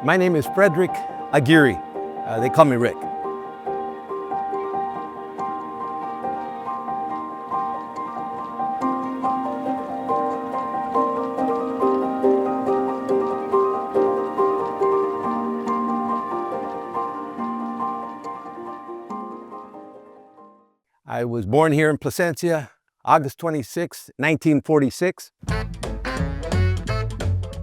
My name is Fredrick Aguirre. They call me Rick. I was born here in Placentia, August 26, 1946.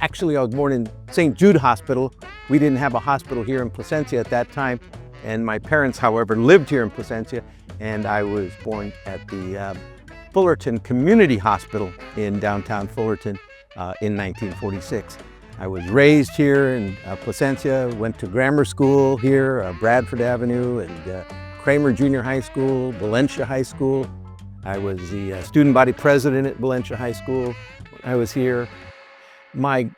Actually, I was born in St. Jude Hospital. We didn't have a hospital here in Placentia at that time, and my parents, however, lived here in Placentia, and I was born at the Fullerton Community Hospital in downtown Fullerton in 1946. I was raised here in Placentia, went to grammar school here, Bradford Avenue, and Kramer Junior High School, Valencia High School. I was the student body president at Valencia High School when I was here. My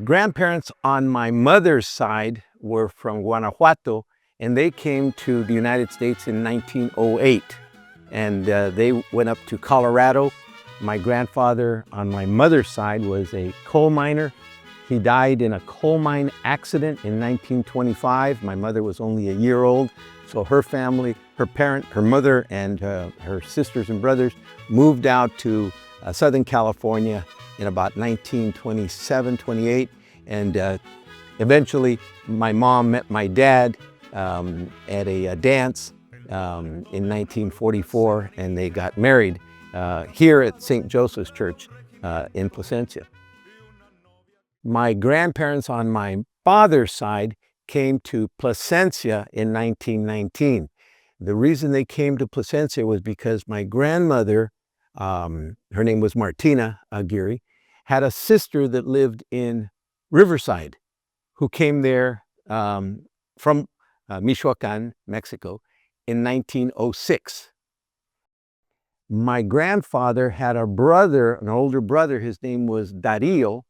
grandparents on my mother's side were from Guanajuato, and they came to the United States in 1908. And they went up to Colorado. My grandfather on my mother's side was a coal miner. He died in a coal mine accident in 1925. My mother was only a year old. So her family, her mother and her sisters and brothers moved out to Southern California in about 1927, 28. And eventually my mom met my dad at a dance in 1944, and they got married here at St. Joseph's Church in Placentia. My grandparents on my father's side came to Placentia in 1919. The reason they came to Placentia was because my grandmother, her name was Martina Aguirre, had a sister that lived in Riverside who came there from Michoacan, Mexico, in 1906. My grandfather had a brother, an older brother, his name was Dario,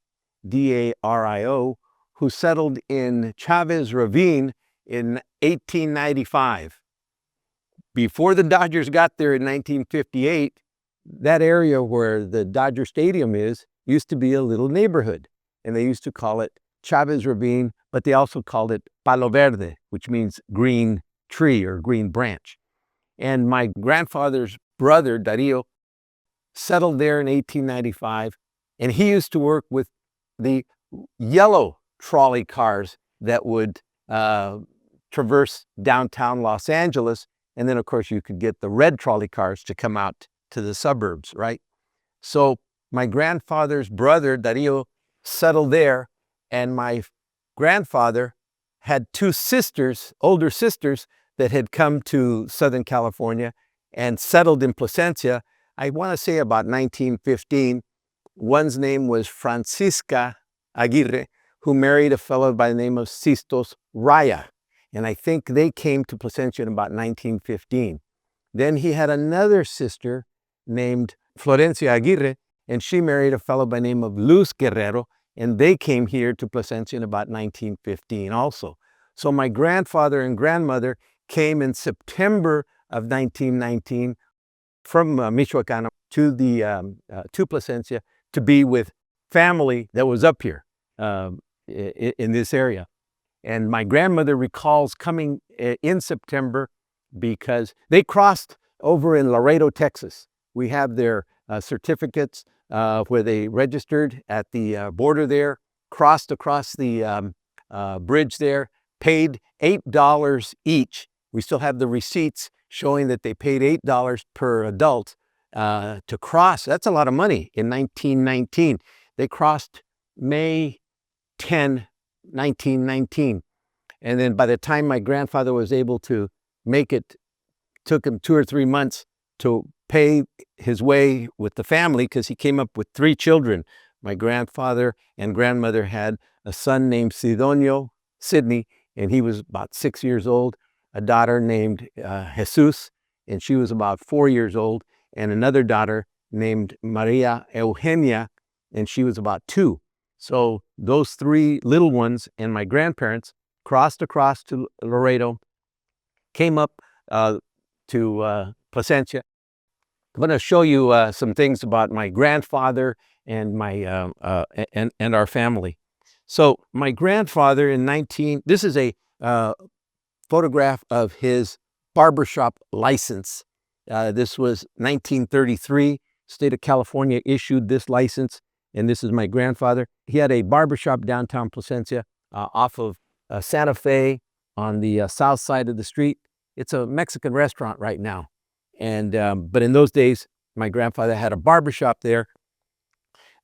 D-A-R-I-O, who settled in Chavez Ravine in 1895. Before the Dodgers got there in 1958, that area where the Dodger Stadium is used to be a little neighborhood, and they used to call it Chavez Ravine, but they also called it Palo Verde, which means green tree or green branch. And my grandfather's brother, Dario, settled there in 1895, and he used to work with the yellow trolley cars that would traverse downtown Los Angeles. And then, of course, you could get the red trolley cars to come out to the suburbs, right? So my grandfather's brother, Dario, settled there, and my grandfather had two sisters, older sisters, that had come to Southern California and settled in Placentia, I want to say about 1915. One's name was Francisca Aguirre, who married a fellow by the name of Sistos Raya. And I think they came to Placentia in about 1915. Then he had another sister named Florencia Aguirre, and she married a fellow by the name of Luz Guerrero, and they came here to Placentia in about 1915 also. So my grandfather and grandmother came in September of 1919 from Michoacan to Placentia to be with family that was up here in this area. And my grandmother recalls coming in September because they crossed over in Laredo, Texas. We have their certificates where they registered at the border there, crossed across the bridge there, paid $8 each. We still have the receipts showing that they paid $8 per adult to cross. That's a lot of money in 1919. They crossed May 10, 1919. And then by the time my grandfather was able to make it, took him 2 or 3 months to pay his way with the family, because he came up with 3 children. My grandfather and grandmother had a son named Sidney, and he was about 6 years old, a daughter named Jesus, and she was about 4 years old, and another daughter named Maria Eugenia, and she was about 2. So those 3 little ones and my grandparents crossed across to Laredo, came up to Placentia. I'm going to show you some things about my grandfather and my and our family. So my grandfather this is a photograph of his barbershop license. This was 1933. State of California issued this license, and this is my grandfather. He had a barbershop downtown Placentia off of Santa Fe on the south side of the street. It's a Mexican restaurant right now. And but in those days, my grandfather had a barbershop there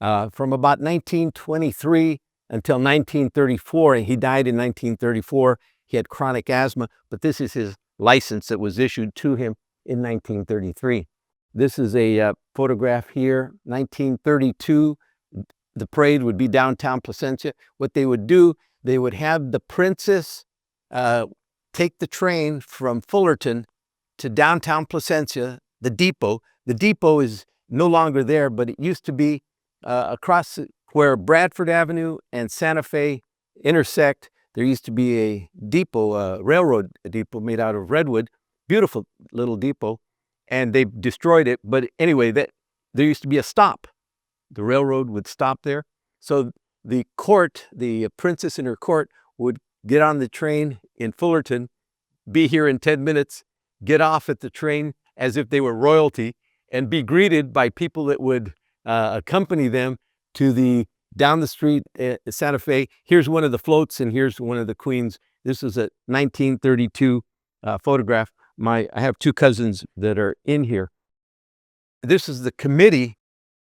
from about 1923 until 1934, and he died in 1934. He had chronic asthma, but this is his license that was issued to him in 1933. This is a photograph here, 1932. The parade would be downtown Placentia. What they would do, they would have the princess take the train from Fullerton to downtown Placentia, the depot. The depot is no longer there, but it used to be across where Bradford Avenue and Santa Fe intersect. There used to be a depot, a railroad depot made out of redwood, beautiful little depot, and they destroyed it. But anyway, there used to be a stop. The railroad would stop there. So the court, the princess and her court, would get on the train in Fullerton, be here in 10 minutes, get off at the train as if they were royalty, and be greeted by people that would accompany them to down the street at Santa Fe. Here's one of the floats, and here's one of the queens. This is a 1932 photograph. I have two cousins that are in here. This is the committee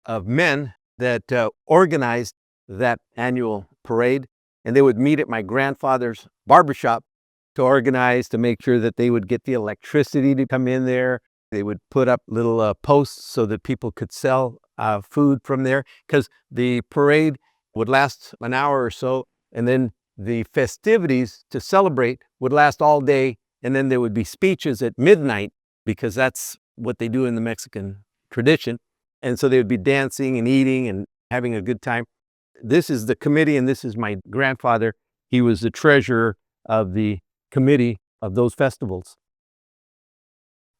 of men that organized that annual parade, and they would meet at my grandfather's barbershop to organize, to make sure that they would get the electricity to come in there. They would put up little posts so that people could sell food from there, because the parade would last an hour or so, and then the festivities to celebrate would last all day, and then there would be speeches at midnight, because that's what they do in the Mexican tradition. And so they would be dancing and eating and having a good time. This is the committee, and this is my grandfather. He was the treasurer of the committee of those festivals.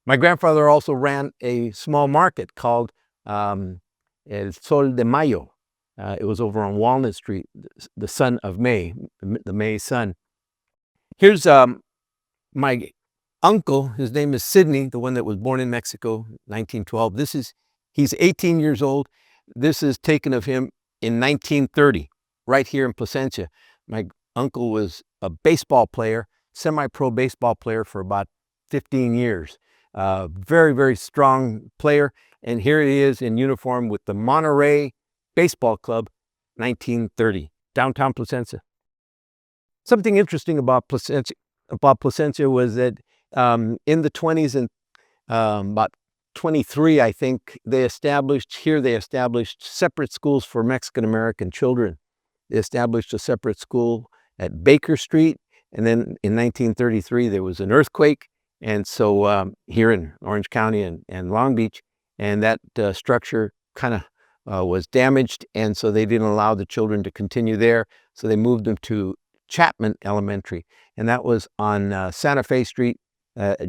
My grandfather also ran a small market called El Sol de Mayo. It was over on Walnut Street, the Sun of May, the May sun. Here's my uncle. His name is Sidney, the one that was born in Mexico, 1912. He's 18 years old. This is taken of him in 1930, right here in Placentia. My uncle was a baseball player, semi-pro baseball player for about 15 years. Very, very strong player. And here he is in uniform with the Monterey Baseball Club, 1930, downtown Placentia. Something interesting about Placentia was that in the 20s and about 23, I think, they established separate schools for Mexican-American children. They established a separate school at Baker Street, and then in 1933 there was an earthquake, and so here in Orange County and Long Beach, and that structure kind of was damaged, and so they didn't allow the children to continue there, so they moved them to Chapman Elementary, and that was on Santa Fe Street,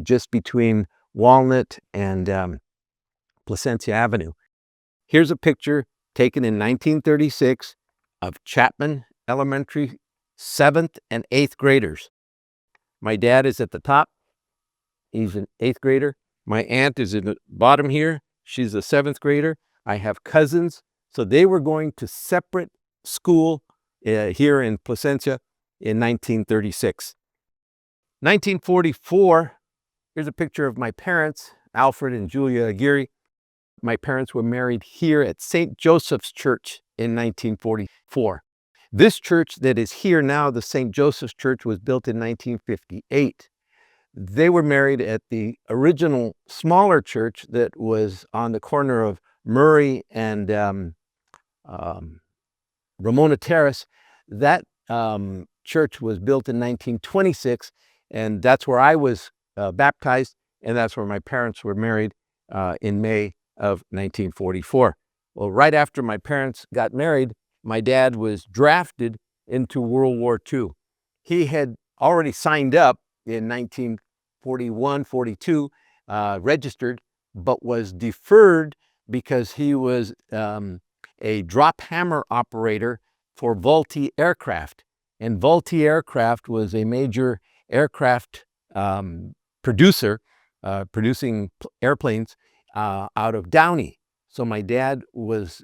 just between Walnut and Placentia Avenue. Here's a picture taken in 1936 of Chapman Elementary 7th and 8th graders. My dad is at the top. He's an 8th grader. My aunt is in the bottom here. She's a 7th grader. I have cousins. So they were going to separate school here in Placentia in 1936. 1944, here's a picture of my parents, Alfred and Julia Aguirre. My parents were married here at St. Joseph's Church in 1944. This church that is here now, the St. Joseph's Church, was built in 1958. They were married at the original smaller church that was on the corner of Murray and Ramona Terrace. That church was built in 1926, and that's where I was baptized, and that's where my parents were married in May of 1944. Well, right after my parents got married, my dad was drafted into World War II. He had already signed up in 1941, 42, registered, but was deferred because he was a drop hammer operator for Vultee Aircraft. And Vultee Aircraft was a major aircraft producer, producing airplanes out of Downey. So my dad was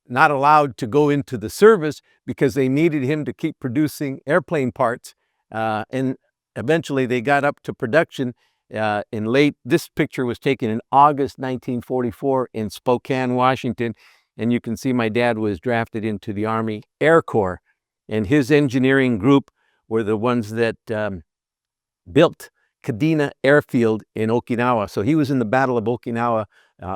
not allowed to go into the service because they needed him to keep producing airplane parts. And eventually they got up to production this picture was taken in August 1944 in Spokane, Washington. And you can see my dad was drafted into the Army Air Corps. And his engineering group were the ones that built Kadena Airfield in Okinawa. So he was in the Battle of Okinawa,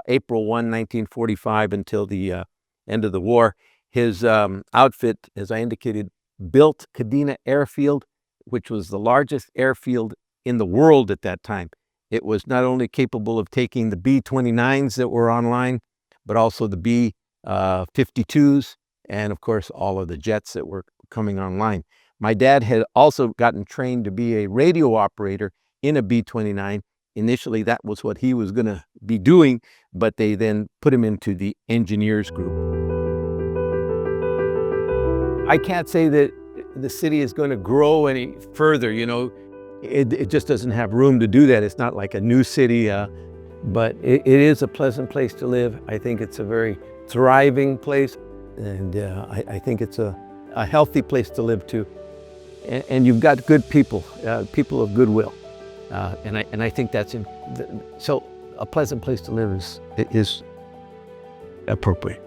April 1, 1945 until the end of the war. His outfit, as I indicated, built Kadena Airfield, which was the largest airfield in the world at that time. It was not only capable of taking the B-29s that were online, but also the B-52s, and of course, all of the jets that were coming online. My dad had also gotten trained to be a radio operator in a B-29. Initially, that was what he was going to be doing, but they then put him into the engineers group. I can't say that the city is going to grow any further, you know. It just doesn't have room to do that. It's not like a new city, but it is a pleasant place to live. I think it's a very thriving place, and I think it's a healthy place to live too. And you've got good people, people of goodwill, and I think that's so a pleasant place to live is appropriate.